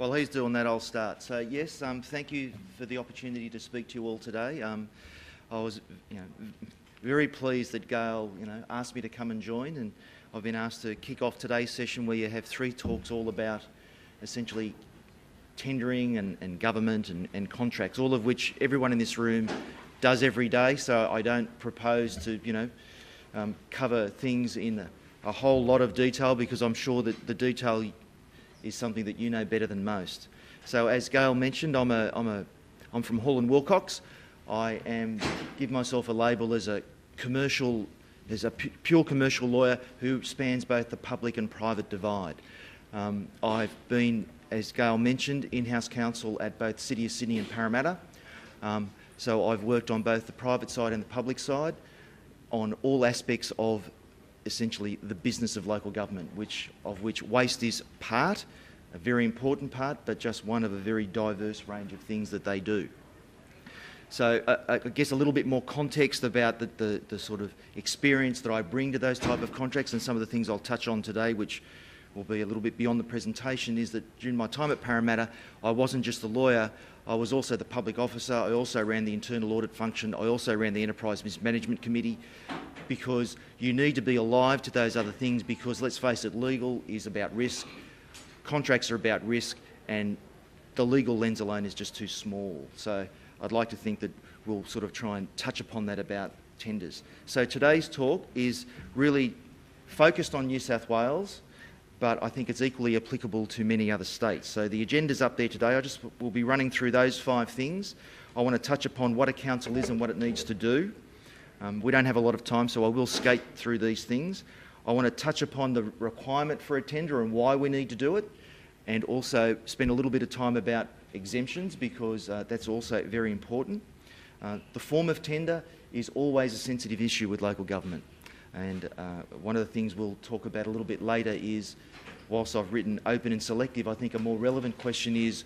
While he's doing that, I'll start. So yes, thank you for the opportunity to speak to you all today. I was, very pleased that Gail, asked me to come and join, and I've been asked to kick off today's session where you have 3 talks all about essentially tendering and government and contracts, all of which everyone in this room does every day. So I don't propose to, cover things in a whole lot of detail, because I'm sure that the detail is something that you know better than most. So as Gail mentioned, I'm from Hall and Wilcox. I give myself a label as a pure commercial lawyer who spans both the public and private divide. I've been, as Gail mentioned, in-house counsel at both City of Sydney and Parramatta. So I've worked on both the private side and the public side on all aspects of essentially the business of local government, of which waste is part, a very important part, but just one of a very diverse range of things that they do. So I guess a little bit more context about the sort of experience that I bring to those type of contracts, and some of the things I'll touch on today, which will be a little bit beyond the presentation, is that during my time at Parramatta, I wasn't just a lawyer, I was also the public officer. I also ran the internal audit function. I also ran the Enterprise Mismanagement Committee, because you need to be alive to those other things, because let's face it, legal is about risk, contracts are about risk, and the legal lens alone is just too small. So I'd like to think that we'll sort of try and touch upon that about tenders. So today's talk is really focused on New South Wales, but I think it's equally applicable to many other states. So the agenda's up there today. We'll be running through those 5 things. I want to touch upon what a council is and what it needs to do. We don't have a lot of time, so I will skate through these things. I want to touch upon the requirement for a tender and why we need to do it, and also spend a little bit of time about exemptions, because that's also very important. The form of tender is always a sensitive issue with local government, and one of the things we'll talk about a little bit later is, whilst I've written open and selective, I think a more relevant question is,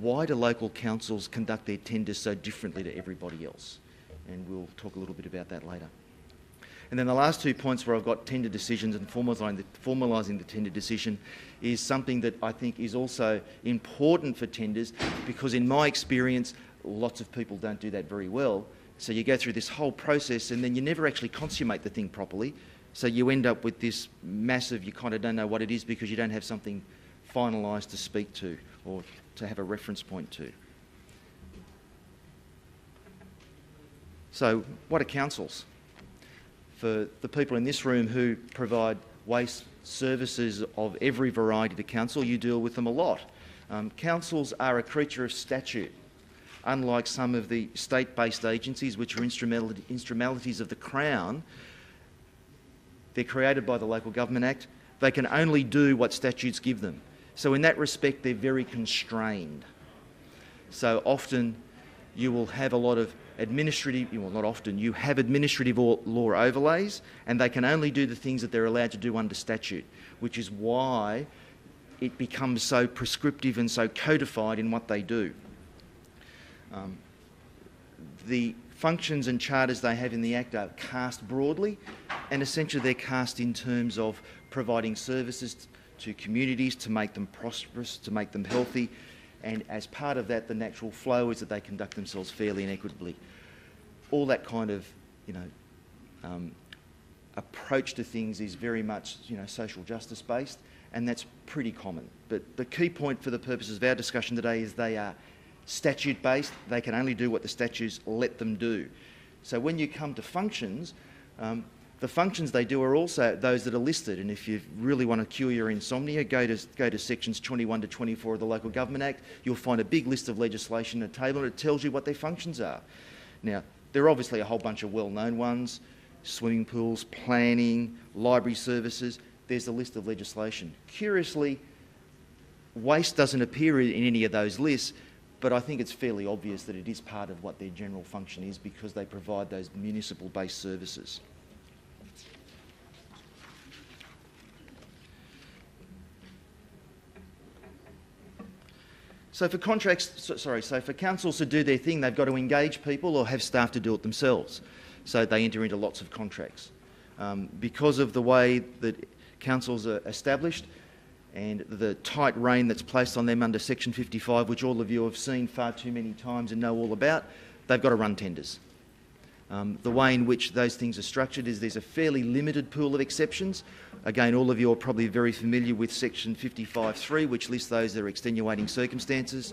why do local councils conduct their tenders so differently to everybody else? And we'll talk a little bit about that later. And then the last 2 points where I've got tender decisions and formalising the tender decision is something that I think is also important for tenders, because in my experience, lots of people don't do that very well. So you go through this whole process and then you never actually consummate the thing properly. So you end up with this massive, you kind of don't know what it is, because you don't have something finalised to speak to or to have a reference point to. So what are councils? For the people in this room who provide waste services of every variety to council, you deal with them a lot. Councils are a creature of statute. Unlike some of the state-based agencies, which are instrumentalities of the Crown, they're created by the Local Government Act. They can only do what statutes give them. So in that respect, they're very constrained. So often you will have a lot of you have administrative law overlays, and they can only do the things that they're allowed to do under statute, which is why it becomes so prescriptive and so codified in what they do. The functions and charters they have in the Act are cast broadly, and essentially they're cast in terms of providing services to communities to make them prosperous, to make them healthy, and as part of that, the natural flow is that they conduct themselves fairly and equitably. All that kind of, approach to things is very much, social justice based, and that's pretty common. But the key point for the purposes of our discussion today is they are statute based. They can only do what the statutes let them do. So when you come to functions, the functions they do are also those that are listed, and if you really want to cure your insomnia, go to sections 21 to 24 of the Local Government Act. You'll find a big list of legislation at a table, and it tells you what their functions are. Now, there are obviously a whole bunch of well-known ones: swimming pools, planning, library services. There's a list of legislation. Curiously, waste doesn't appear in any of those lists, but I think it's fairly obvious that it is part of what their general function is, because they provide those municipal-based services. So for councils to do their thing, they've got to engage people or have staff to do it themselves. So they enter into lots of contracts. Because of the way that councils are established, and the tight rein that's placed on them under Section 55, which all of you have seen far too many times and know all about, they've got to run tenders. The way in which those things are structured is there's a fairly limited pool of exceptions. Again, all of you are probably very familiar with Section 55(3), which lists those that are extenuating circumstances.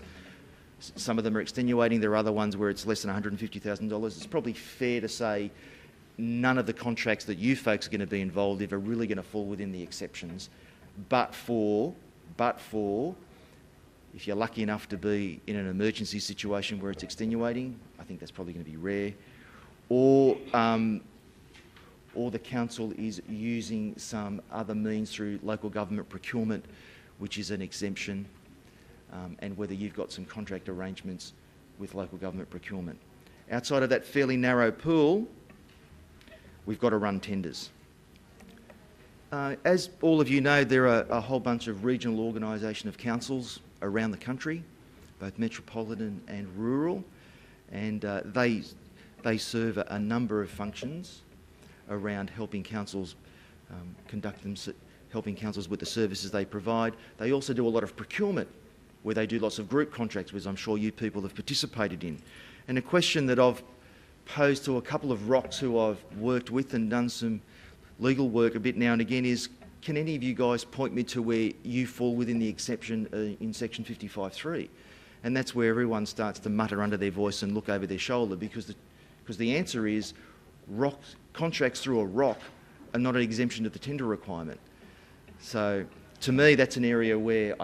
Some of them are extenuating, there are other ones where it's less than $150,000. It's probably fair to say none of the contracts that you folks are going to be involved in are really going to fall within the exceptions, but for if you're lucky enough to be in an emergency situation where it's extenuating, I think that's probably going to be rare, or the council is using some other means through local government procurement, which is an exemption, and whether you've got some contract arrangements with local government procurement. Outside of that fairly narrow pool, we've got to run tenders. As all of you know, there are a whole bunch of regional organisation of councils around the country, both metropolitan and rural, and they serve a number of functions around helping councils helping councils with the services they provide. They also do a lot of procurement, where they do lots of group contracts, which I'm sure you people have participated in. And a question that I've posed to a couple of ROCs who I've worked with and done some legal work a bit now and again is, can any of you guys point me to where you fall within the exception in Section 55(3)? And that's where everyone starts to mutter under their voice and look over their shoulder, because the answer is contracts through a ROC are not an exemption to the tender requirement. So to me, that's an area where,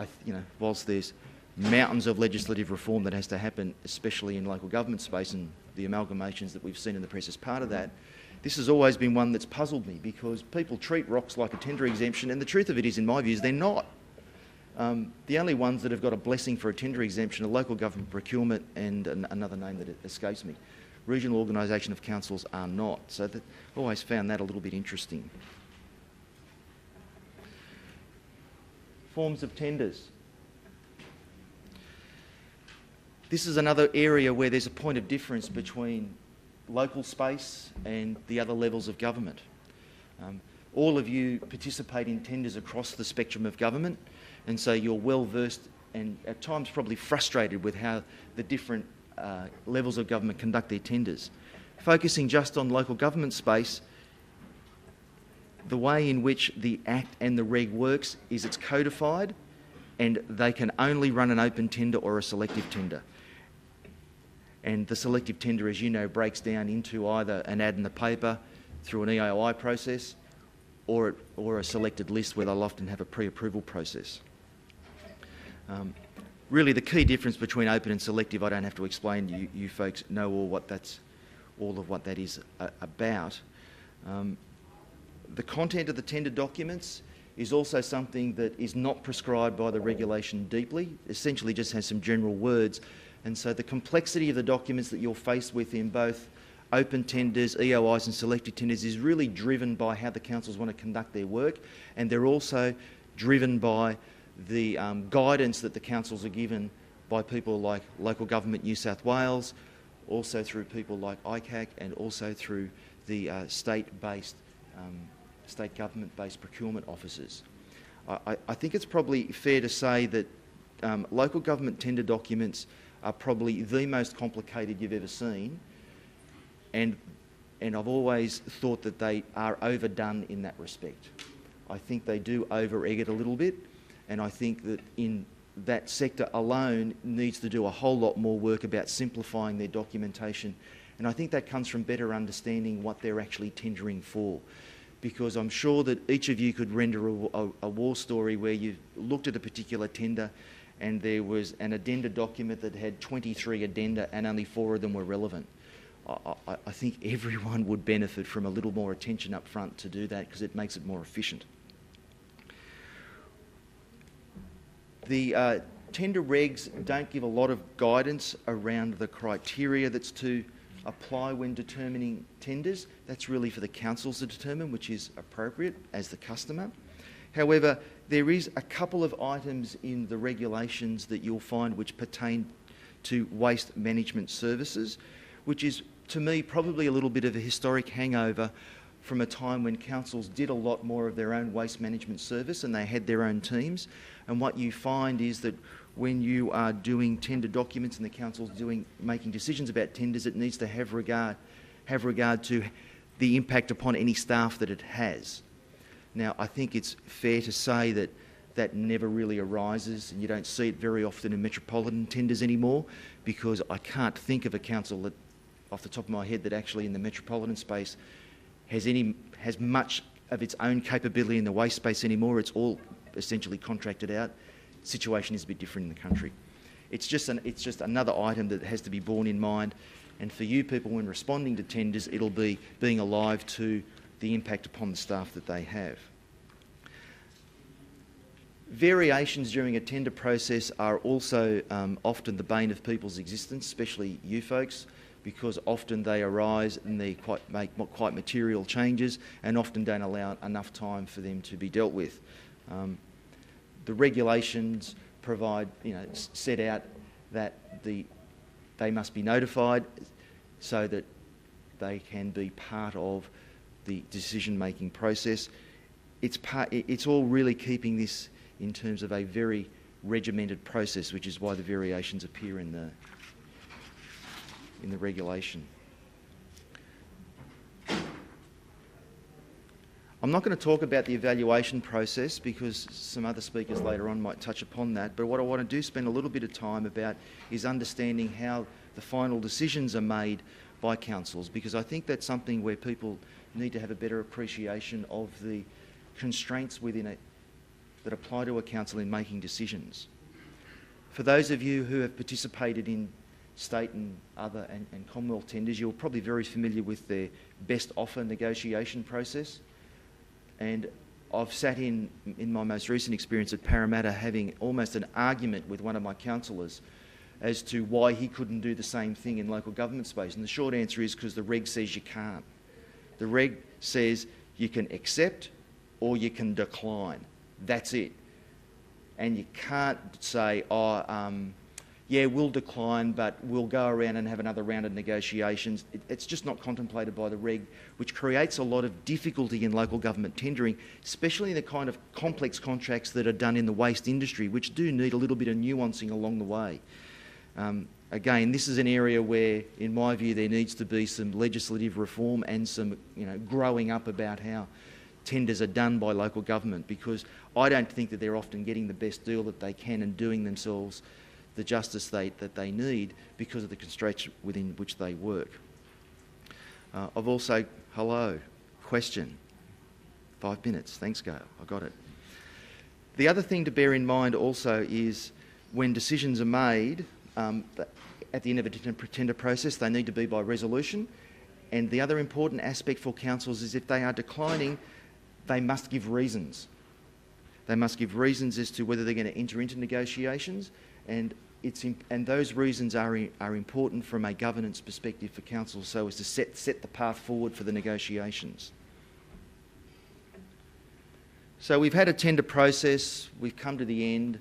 whilst there's mountains of legislative reform that has to happen, especially in local government space, and the amalgamations that we've seen in the press as part of that, this has always been one that's puzzled me, because people treat ROCs like a tender exemption, and the truth of it is, in my view, is they're not. The only ones that have got a blessing for a tender exemption are local government procurement and another name that escapes me. Regional organisation of councils are not. So I've always found that a little bit interesting. Forms of tenders. This is another area where there's a point of difference between local space and the other levels of government. All of you participate in tenders across the spectrum of government, and so you're well versed and at times probably frustrated with how the different levels of government conduct their tenders. Focusing just on local government space, the way in which the Act and the reg works is it's codified, and they can only run an open tender or a selective tender. And the selective tender, as you know, breaks down into either an ad in the paper through an EOI process, or a selected list where they'll often have a pre-approval process. Really, the key difference between open and selective, I don't have to explain. You folks know all of what that is about. The content of the tender documents is also something that is not prescribed by the regulation deeply. Essentially, just has some general words, and so the complexity of the documents that you're faced with in both open tenders, EOIs and selective tenders is really driven by how the councils want to conduct their work, and they're also driven by the guidance that the councils are given by people like Local Government New South Wales, also through people like ICAC, and also through the state government-based procurement officers. I think it's probably fair to say that local government tender documents are probably the most complicated you've ever seen, and I've always thought that they are overdone in that respect. I think they do over-egg it a little bit, and I think that in that sector alone needs to do a whole lot more work about simplifying their documentation, and I think that comes from better understanding what they're actually tendering for. Because I'm sure that each of you could render a war story where you looked at a particular tender and there was an addenda document that had 23 addenda and only 4 of them were relevant. I think everyone would benefit from a little more attention up front to do that, because it makes it more efficient. The tender regs don't give a lot of guidance around the criteria that's to apply when determining tenders. That's really for the councils to determine, which is appropriate as the customer. However, there is a couple of items in the regulations that you'll find which pertain to waste management services, which is, to me, probably a little bit of a historic hangover from a time when councils did a lot more of their own waste management service and they had their own teams. And what you find is that when you are doing tender documents and the council's making decisions about tenders, it needs to have regard to the impact upon any staff that it has. Now, I think it's fair to say that that never really arises, and you don't see it very often in metropolitan tenders anymore, because I can't think of a council that, off the top of my head, that actually in the metropolitan space has much of its own capability in the waste space anymore. It's all essentially contracted out. The situation is a bit different in the country. It's just another item that has to be borne in mind, and for you people when responding to tenders, it'll be being alive to the impact upon the staff that they have. Variations during a tender process are also often the bane of people's existence, especially you folks, because often they arise and they make quite material changes and often don't allow enough time for them to be dealt with. The regulations provide, set out that they must be notified so that they can be part of the decision-making process. It's all really keeping this in terms of a very regimented process, which is why the variations appear in the regulation. I'm not going to talk about the evaluation process because some other speakers later on might touch upon that, but what I want to do spend a little bit of time about is understanding how the final decisions are made by councils, because I think that's something where people need to have a better appreciation of the constraints within it that apply to a council in making decisions. For those of you who have participated in state and other and Commonwealth tenders, you're probably very familiar with their best offer negotiation process. And I've sat in my most recent experience at Parramatta having almost an argument with one of my councillors as to why he couldn't do the same thing in local government space. And the short answer is because the reg says you can't. The reg says you can accept or you can decline. That's it. And you can't say, yeah, we'll decline, but we'll go around and have another round of negotiations. It's just not contemplated by the reg, which creates a lot of difficulty in local government tendering, especially in the kind of complex contracts that are done in the waste industry, which do need a little bit of nuancing along the way. Again, this is an area where, in my view, there needs to be some legislative reform and some, growing up about how tenders are done by local government, because I don't think that they're often getting the best deal that they can and doing themselves the justice that they need because of the constraints within which they work. I've also, question. 5 minutes, thanks Gail, I got it. The other thing to bear in mind also is when decisions are made at the end of a tender process, they need to be by resolution. And the other important aspect for councils is if they are declining, they must give reasons. They must give reasons as to whether they're going to enter into negotiations, and those reasons are important from a governance perspective for councils, so as to set the path forward for the negotiations. So we've had a tender process, we've come to the end,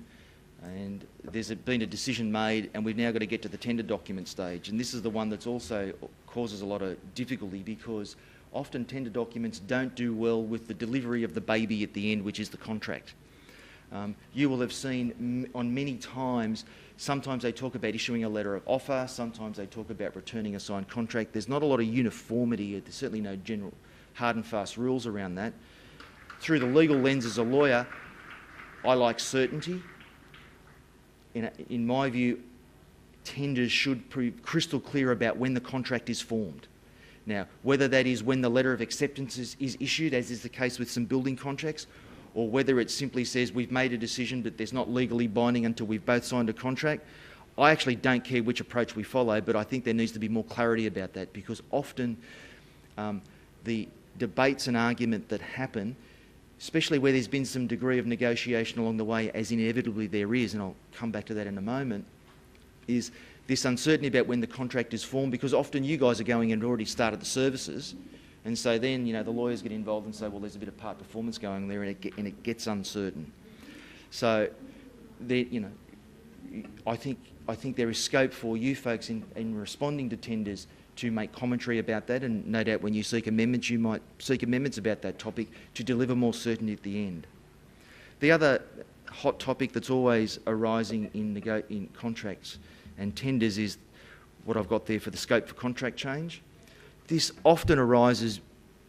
and there's been a decision made, and we've now got to get to the tender document stage. And this is the one that's also causes a lot of difficulty, because often tender documents don't do well with the delivery of the baby at the end, which is the contract. You will have seen on many times, sometimes they talk about issuing a letter of offer, sometimes they talk about returning a signed contract. There's not a lot of uniformity, there's certainly no general hard and fast rules around that. Through the legal lens as a lawyer, I like certainty. In my view, tenders should be crystal clear about when the contract is formed. Now, whether that is when the letter of acceptance is issued, as is the case with some building contracts, or whether it simply says we've made a decision but there's not legally binding until we've both signed a contract, I actually don't care which approach we follow, but I think there needs to be more clarity about that, because often the debates and argument that happen, especially where there's been some degree of negotiation along the way, as inevitably there is, and I'll come back to that in a moment, is this uncertainty about when the contract is formed, because often you guys are going and already started the services, and so then the lawyers get involved and say, well, there's a bit of part performance going there, and it gets uncertain. So, I think there is scope for you folks in responding to tenders to make commentary about that, and no doubt when you seek amendments, you might seek amendments about that topic to deliver more certainty at the end. The other hot topic that's always arising in contracts and tenders is what I've got there for the scope for contract change. This often arises,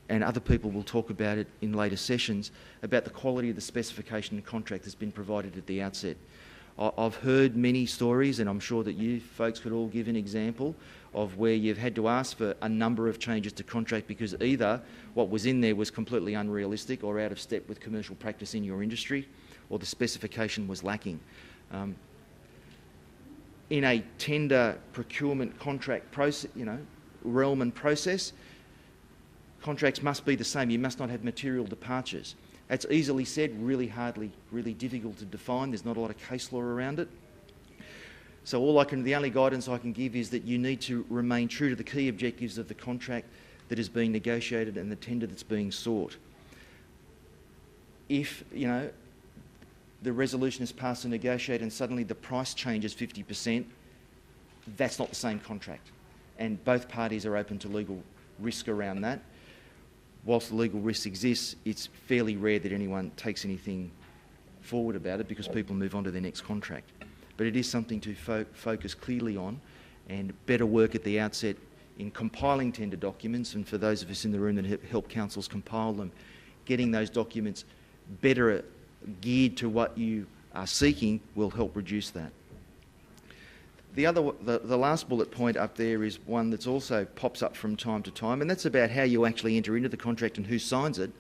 and other people will talk about it in later sessions, about the quality of the specification and contract that's been provided at the outset. I've heard many stories, and I'm sure that you folks could all give an example of where you've had to ask for a number of changes to contract because either what was in there was completely unrealistic or out of step with commercial practice in your industry, or the specification was lacking. In a tender procurement contract process, realm and process, contracts must be the same. You must not have material departures. That's easily said, really difficult to define. There's not a lot of case law around it. So the only guidance I can give is that you need to remain true to the key objectives of the contract that is being negotiated and the tender that's being sought. If, the resolution is passed and negotiated and suddenly the price changes 50%, that's not the same contract. And both parties are open to legal risk around that. Whilst the legal risk exists, it's fairly rare that anyone takes anything forward about it because people move on to their next contract. But it is something to focus clearly on and better work at the outset in compiling tender documents, and for those of us in the room that help councils compile them, getting those documents better geared to what you are seeking will help reduce that. The last bullet point up there is one that's also pops up from time to time, and that's about how you actually enter into the contract and who signs it,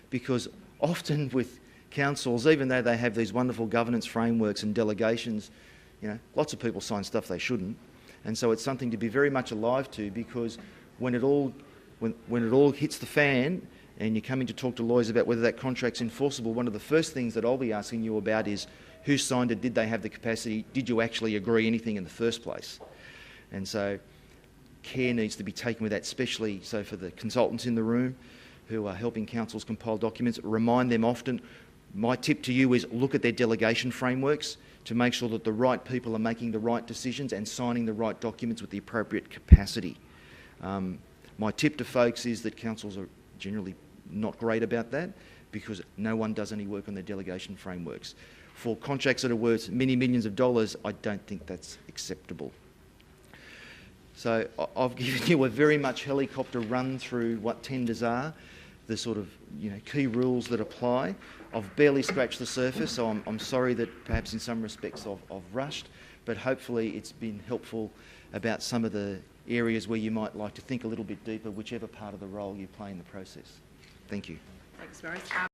because often with councils, even though they have these wonderful governance frameworks and delegations, lots of people sign stuff they shouldn't, and so it's something to be very much alive to, because when it all hits the fan and you're coming to talk to lawyers about whether that contract's enforceable, one of the first things that I'll be asking you about is who signed it, did they have the capacity, did you actually agree anything in the first place? And so care needs to be taken with that, especially so for the consultants in the room who are helping councils compile documents. Remind them often. My tip to you is look at their delegation frameworks to make sure that the right people are making the right decisions and signing the right documents with the appropriate capacity. My tip to folks is that councils are generally not great about that because no one does any work on their delegation frameworks. For contracts that are worth many millions of dollars, I don't think that's acceptable. So I've given you a very much helicopter run through what tenders are, the sort of key rules that apply. I've barely scratched the surface, so I'm sorry that perhaps in some respects I've rushed, but hopefully it's been helpful about some of the areas where you might like to think a little bit deeper, whichever part of the role you play in the process. Thank you. Thanks, Maurice.